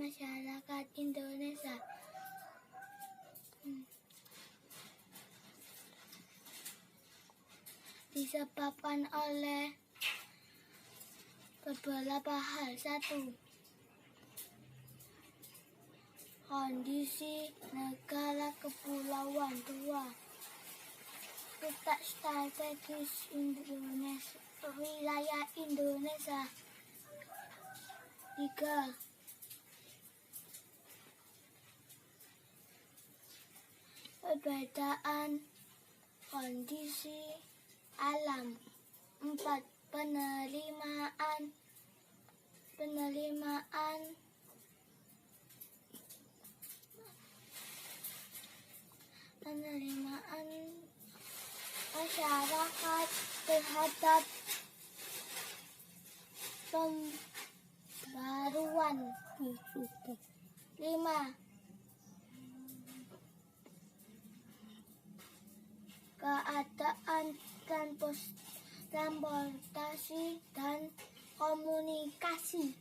masyarakat Indonesia. Disebabkan oleh beberapa hal. 1. Kondisi negara kepulauan. 2. Letak strategis wilayah Indonesia. 3. Perbedaan kondisi alam. 4. Penerimaan masyarakat terhadap pembaruan. 5. Keadaan transportasi dan komunikasi.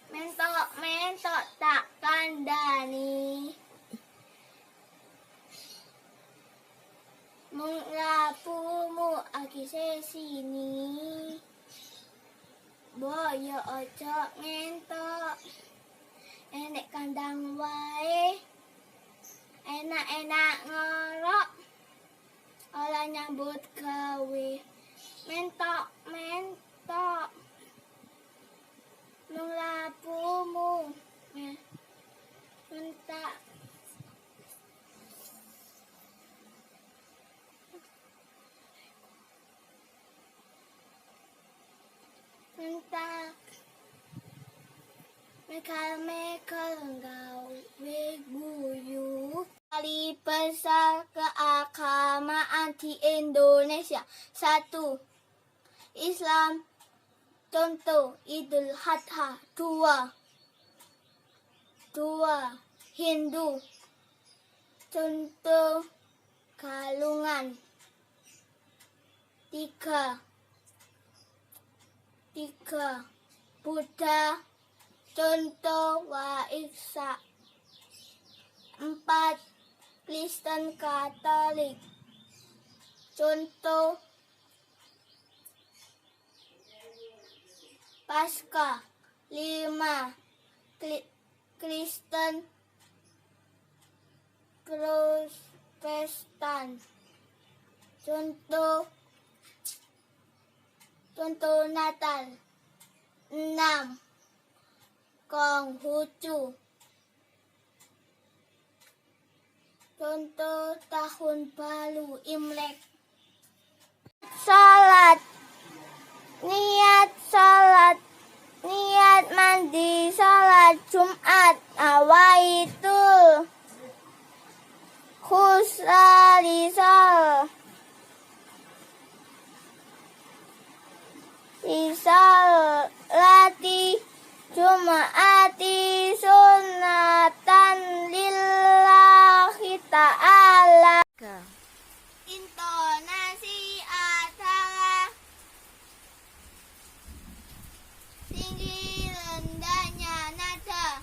Mentok tak kandani. Menglapumu aki sesini. Boyo ojo ngentok. Enek kandang wae. Enak-enak ngorok. Olah nyambut gawe. Mentok. Menglapumu. Mentak. Mekal gawe guyu. Kali besar keagamaan di Indonesia. 1. Islam, contoh Idul Adha. 2. Hindu, contoh Galungan. 3. Buddha, contoh Waisak. 4. Kristen Katolik, contoh Paskah. 5. Kristen Protestan, contoh Natal. 6. Konghucu, contoh tahun baru Imlek. Niat mandi salat Jumat. Awaitul khusalisal. Risalati Jum'ati sunnatan lillahi ta'ala. Intonasi adalah tinggi rendahnya nada.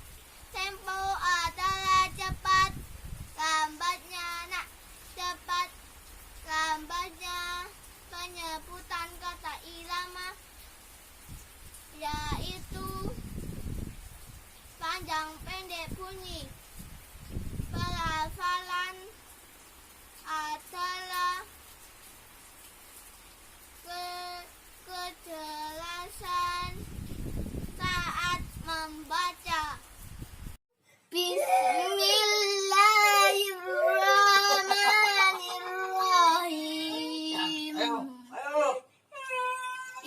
Tempo adalah cepat lambatnya penyebutan kata irama, yaitu panjang pendek bunyi. Pelafalan adalah kejelasan saat membaca. Bismillahirrahmanirrahim.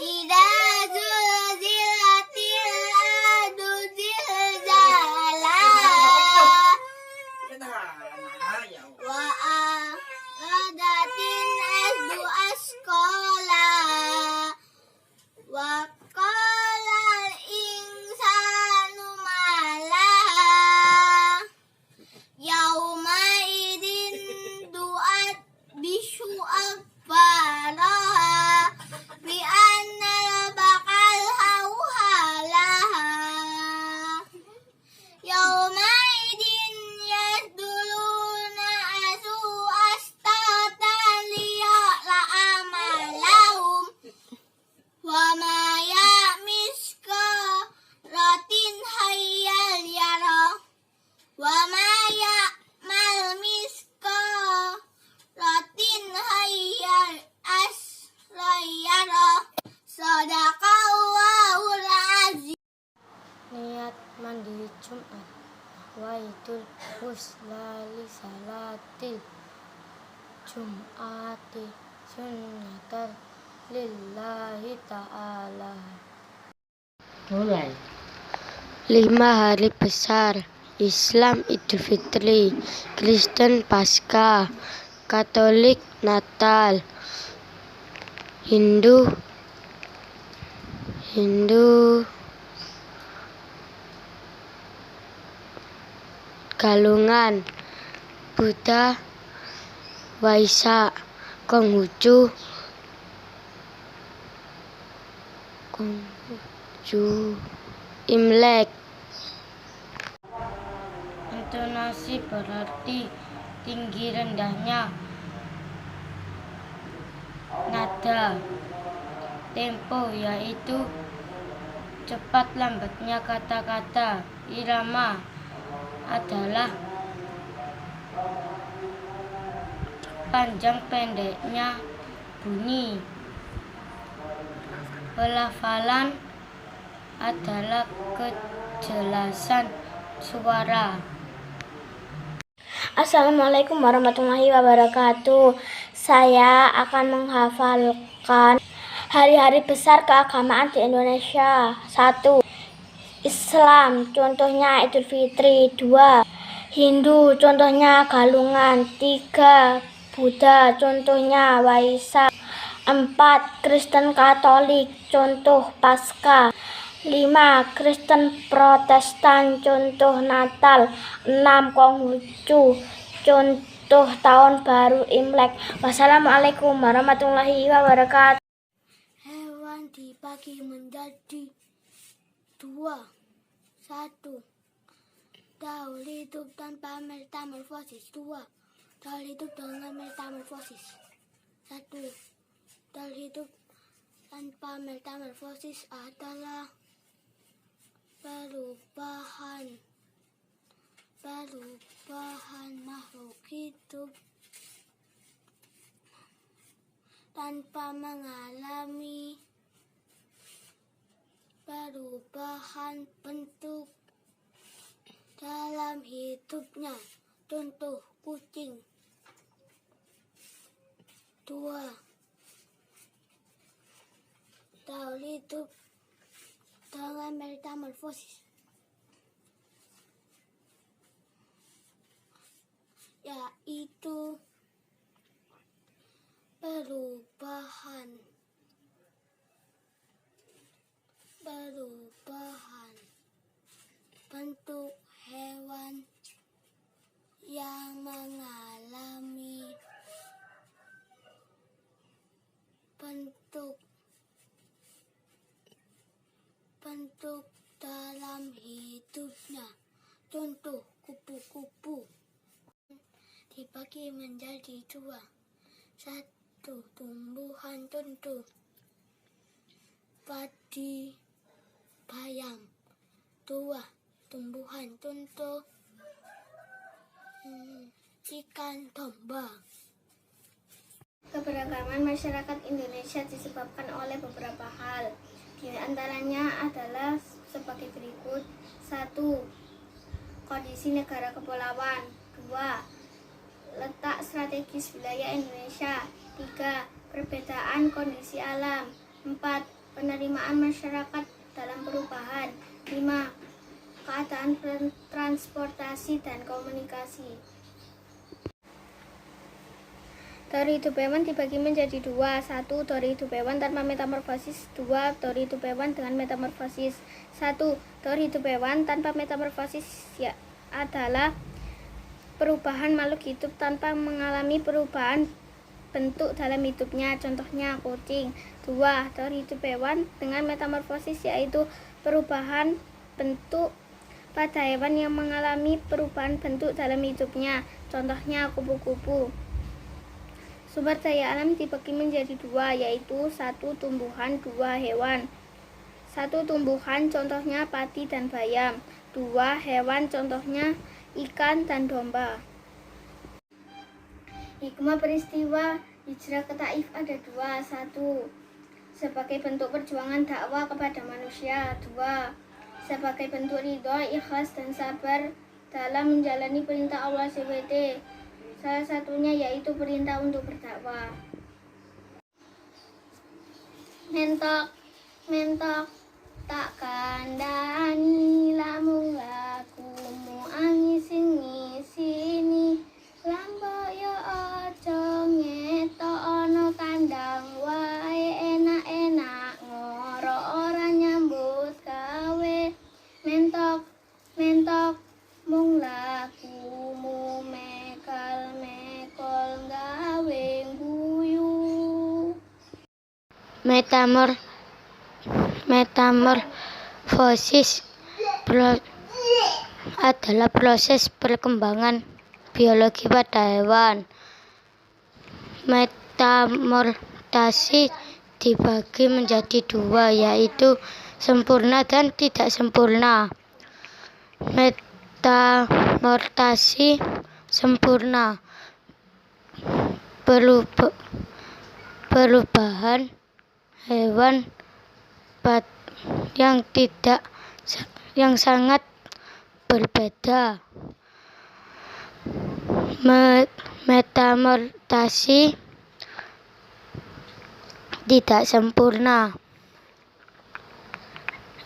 Idza zulzilatil ardu zilzalaha wa aqadatin asqalaha wa sunat mandi Jumat, nawaitul ghusla li salatil Jum'ati sunnatan lillahi ta'ala. Mulai. 5 hari besar: Islam Idul Fitri, Kristen Paskah, Katolik Natal, Hindu Galungan, Buddha Waisak, Konghucu Imlek. Intonasi berarti tinggi rendahnya nada. Tempo yaitu cepat lambatnya kata-kata. Irama adalah panjang pendeknya bunyi. Pelafalan adalah kejelasan suara. Assalamualaikum warahmatullahi wabarakatuh. Saya akan menghafalkan hari-hari besar keagamaan di Indonesia. 1. Islam, contohnya Idul Fitri. 2. Hindu, contohnya Galungan. 3. Buddha, contohnya Waisak. 4. Kristen Katolik, contoh Paskah. 5. Kristen Protestan, contoh Natal. 6. Konghucu, contoh Tahun Baru Imlek. Wassalamualaikum warahmatullahi wabarakatuh. Hewan dibagi menjadi 2. 1. Daun hidup tanpa metamorfosis. 2. Daun hidup dengan metamorfosis. 1. Daun hidup tanpa metamorfosis adalah perubahan makhluk hidup tanpa mengalami perubahan bentuk dalam hidupnya. Contoh kucing. 2. Daun hidup dengan metamorfosis yaitu perubahan bentuk hewan yang mengalami bentuk dalam hidupnya. Contoh kupu-kupu. Dibagi menjadi 2. 1. Tumbuhan contoh padi bayam. 2. Tumbuhan contoh ikan domba. Keberagaman masyarakat Indonesia disebabkan oleh beberapa hal. Di antaranya adalah sebagai berikut. 1. Kondisi negara kepulauan. 2. Letak strategis wilayah Indonesia. 3. Perbedaan kondisi alam. 4. Penerimaan masyarakat dalam perubahan. 5. Keadaan transportasi dan komunikasi. Teori hidup hewan dibagi menjadi 2. 1. Teori hidup hewan tanpa metamorfosis. 2. Teori hidup hewan dengan metamorfosis. 1. Teori hidup hewan tanpa metamorfosis adalah perubahan makhluk hidup tanpa mengalami perubahan bentuk dalam hidupnya. Contohnya kucing. 2. Teori hidup hewan dengan metamorfosis yaitu perubahan bentuk pada hewan yang mengalami perubahan bentuk dalam hidupnya. Contohnya kupu-kupu. Sumber daya alam dibagi menjadi 2, yaitu 1. Tumbuhan. 2. Hewan. 1. Tumbuhan, contohnya padi dan bayam. 2. Hewan, contohnya ikan dan domba. Hikmah peristiwa hijrah ke Taif ada 2. 1. Sebagai bentuk perjuangan dakwah kepada manusia. 2. sebagai bentuk ridho, ikhlas, dan sabar dalam menjalani perintah Allah SWT. Salah satunya yaitu perintah untuk berdakwah. Mentok, mentok, tak kandani lamun lakumu angising ngisini lambo yo ojo ngetokno kandang wae enak-enak ngoro ora nyambut gawe. Mentok, mentok, mung lakumu mekal mekol gawe guyu. Metamorfosis adalah proses perkembangan biologi pada hewan. Metamorfasi dibagi menjadi dua, yaitu sempurna dan tidak sempurna. Metamorfasi sempurna, perubahan hewan yang sangat berbeda. Metamorfasi tidak sempurna,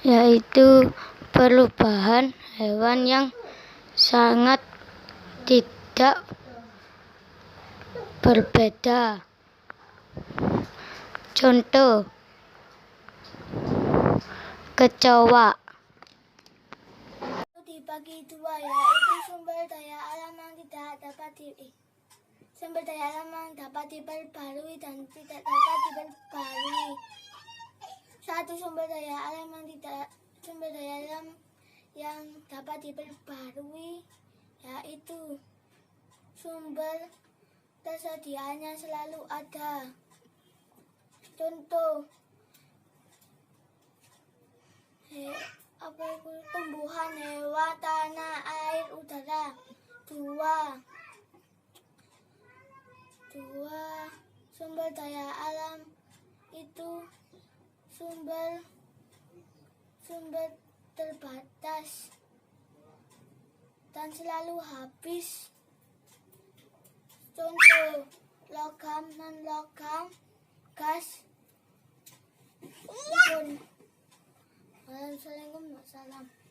yaitu perubahan hewan yang sangat tidak berbeda. Contoh, kecoa. Dibagi dua, yaitu sumber daya alam yang dapat diperbarui dan tidak dapat diperbarui. Satu sumber daya alam yang dapat diperbarui, yaitu sumber tersediaannya selalu ada. Contoh, tumbuhan, hewan, tanah, air, udara. Dua, sumber daya alam itu sumber terbatas dan selalu habis. Contoh, logam, non-logam, gas. Assalamualaikum warahmatullahi wabarakatuh.